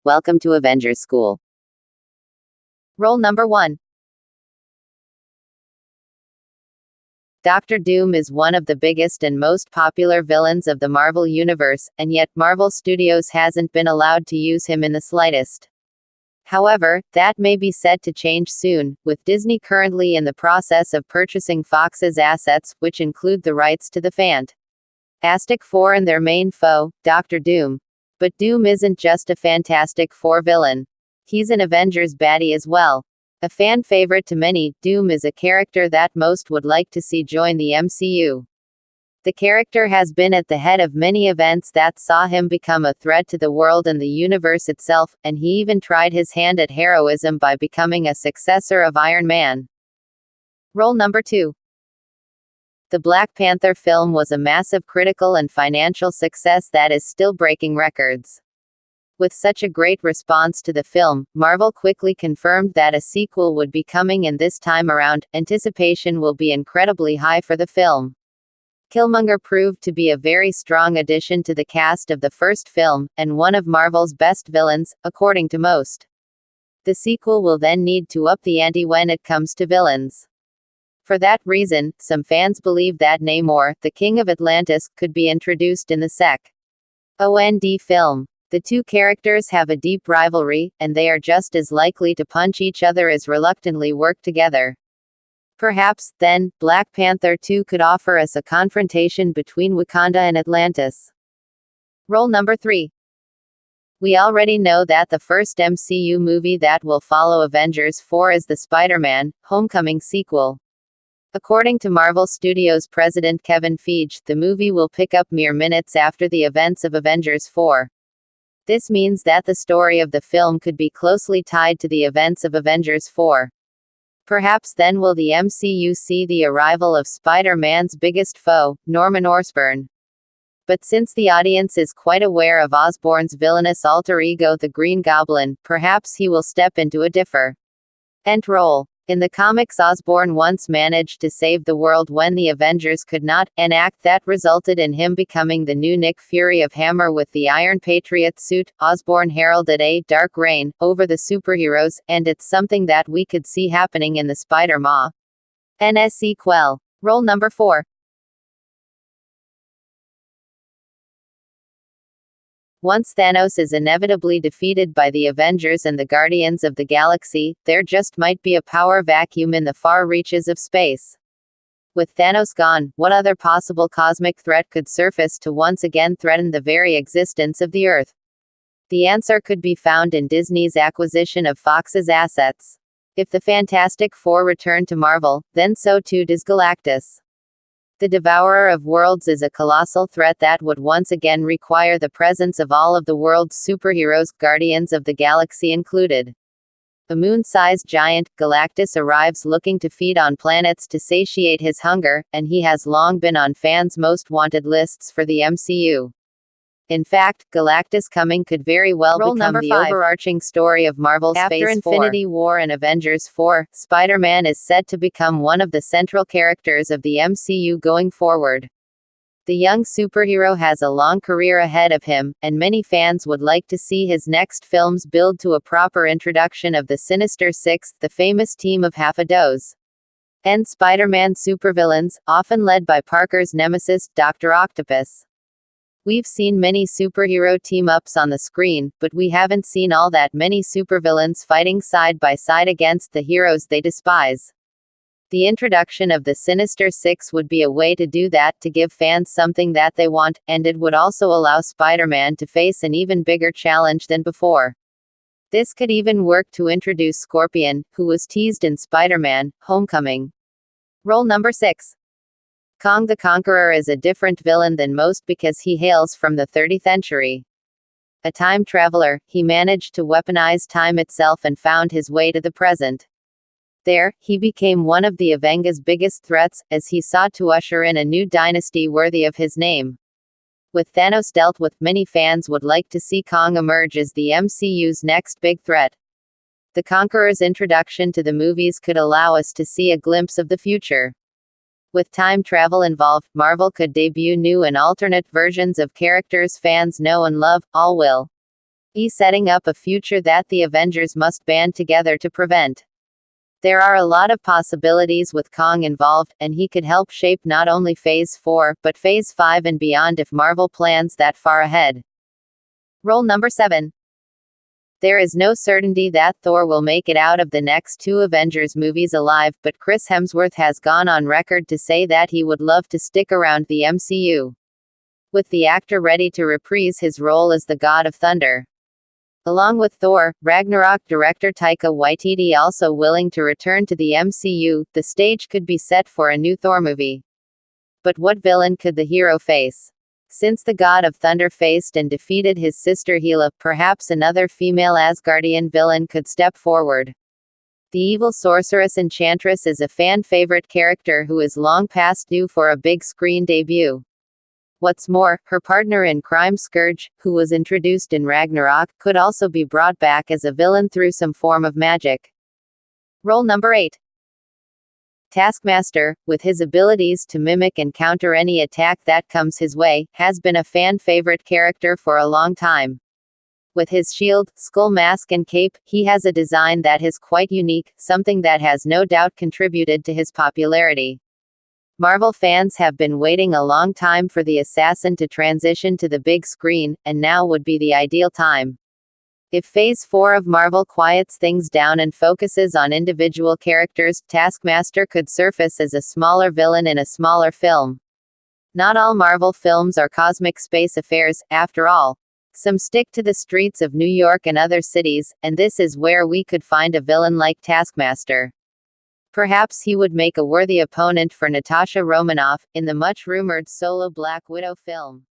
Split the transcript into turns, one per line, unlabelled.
welcome to Avengers School. Role number 1. Dr. Doom is one of the biggest and most popular villains of the Marvel Universe, and yet, Marvel Studios hasn't been allowed to use him in the slightest. However, that may be set to change soon, with Disney currently in the process of purchasing Fox's assets, which include the rights to the Fantastic Four and their main foe, Dr. Doom. But Doom isn't just a Fantastic Four villain. He's an Avengers baddie as well. A fan favorite to many, Doom is a character that most would like to see join the MCU. The character has been at the head of many events that saw him become a threat to the world and the universe itself, and he even tried his hand at heroism by becoming a successor of Iron Man. Role number 2. The Black Panther film was a massive critical and financial success that is still breaking records. With such a great response to the film, Marvel quickly confirmed that a sequel would be coming, and this time around, anticipation will be incredibly high for the film. Killmonger proved to be a very strong addition to the cast of the first film, and one of Marvel's best villains, according to most. The sequel will then need to up the ante when it comes to villains. For that reason, some fans believe that Namor, the King of Atlantis, could be introduced in the second film. The two characters have a deep rivalry, and they are just as likely to punch each other as reluctantly work together. Perhaps, then, Black Panther 2 could offer us a confrontation between Wakanda and Atlantis. Role number 3. We already know that the first MCU movie that will follow Avengers 4 is the Spider-Man: Homecoming sequel. According to Marvel Studios president Kevin Feige, the movie will pick up mere minutes after the events of Avengers 4. This means that the story of the film could be closely tied to the events of Avengers 4. Perhaps then will the MCU see the arrival of Spider-Man's biggest foe, Norman Osborn. But since the audience is quite aware of Osborn's villainous alter ego the Green Goblin, perhaps he will step into a different role. In the comics, Osborn once managed to save the world when the Avengers could not, an act that resulted in him becoming the new Nick Fury of Hammer with the Iron Patriot suit. Osborn heralded a dark reign over the superheroes, and it's something that we could see happening in the Spider-Man sequel. Role number 4. Once Thanos is inevitably defeated by the Avengers and the Guardians of the Galaxy, there just might be a power vacuum in the far reaches of space. With Thanos gone, what other possible cosmic threat could surface to once again threaten the very existence of the Earth? The answer could be found in Disney's acquisition of Fox's assets. If the Fantastic Four return to Marvel, then so too does Galactus. The Devourer of Worlds is a colossal threat that would once again require the presence of all of the world's superheroes, Guardians of the Galaxy included. A moon-sized giant, Galactus arrives looking to feed on planets to satiate his hunger, and he has long been on fans' most wanted lists for the MCU. In fact, Galactus coming could very well become the overarching story of Marvel's Phase 4. After Infinity War and Avengers 4, Spider-Man is set to become one of the central characters of the MCU going forward. The young superhero has a long career ahead of him, and many fans would like to see his next films build to a proper introduction of the Sinister Six, the famous team of half a dozen Spider-Man supervillains, often led by Parker's nemesis, Dr. Octopus. We've seen many superhero team-ups on the screen, but we haven't seen all that many supervillains fighting side by side against the heroes they despise. The introduction of the Sinister Six would be a way to do that, to give fans something that they want, and it would also allow Spider-Man to face an even bigger challenge than before. This could even work to introduce Scorpion, who was teased in Spider-Man: Homecoming. Role number 6. Kong the Conqueror is a different villain than most because he hails from the 30th century. A time traveler, he managed to weaponize time itself and found his way to the present. There, he became one of the Avengers' biggest threats, as he sought to usher in a new dynasty worthy of his name. With Thanos dealt with, many fans would like to see Kong emerge as the MCU's next big threat. The Conqueror's introduction to the movies could allow us to see a glimpse of the future. With time travel involved, Marvel could debut new and alternate versions of characters fans know and love. All will setting up a future that the Avengers must band together to prevent. There are a lot of possibilities with Kong involved, and he could help shape not only Phase 4, but Phase 5 and beyond if Marvel plans that far ahead. Role number 7. There is no certainty that Thor will make it out of the next 2 Avengers movies alive, but Chris Hemsworth has gone on record to say that he would love to stick around the MCU, with the actor ready to reprise his role as the God of Thunder. Along with Thor, Ragnarok director Taika Waititi also willing to return to the MCU, the stage could be set for a new Thor movie. But what villain could the hero face? Since the God of Thunder faced and defeated his sister Hela, perhaps another female Asgardian villain could step forward. The evil sorceress Enchantress is a fan-favorite character who is long past due for a big screen debut. What's more, her partner in crime Scourge, who was introduced in Ragnarok, could also be brought back as a villain through some form of magic. Role number 8. Taskmaster, with his abilities to mimic and counter any attack that comes his way, has been a fan-favorite character for a long time. With his shield, skull mask and cape, he has a design that is quite unique, something that has no doubt contributed to his popularity. Marvel fans have been waiting a long time for the assassin to transition to the big screen, and now would be the ideal time. If Phase 4 of Marvel quiets things down and focuses on individual characters, Taskmaster could surface as a smaller villain in a smaller film. Not all Marvel films are cosmic space affairs, after all. Some stick to the streets of New York and other cities, and this is where we could find a villain like Taskmaster. Perhaps he would make a worthy opponent for Natasha Romanoff, in the much-rumored solo Black Widow film.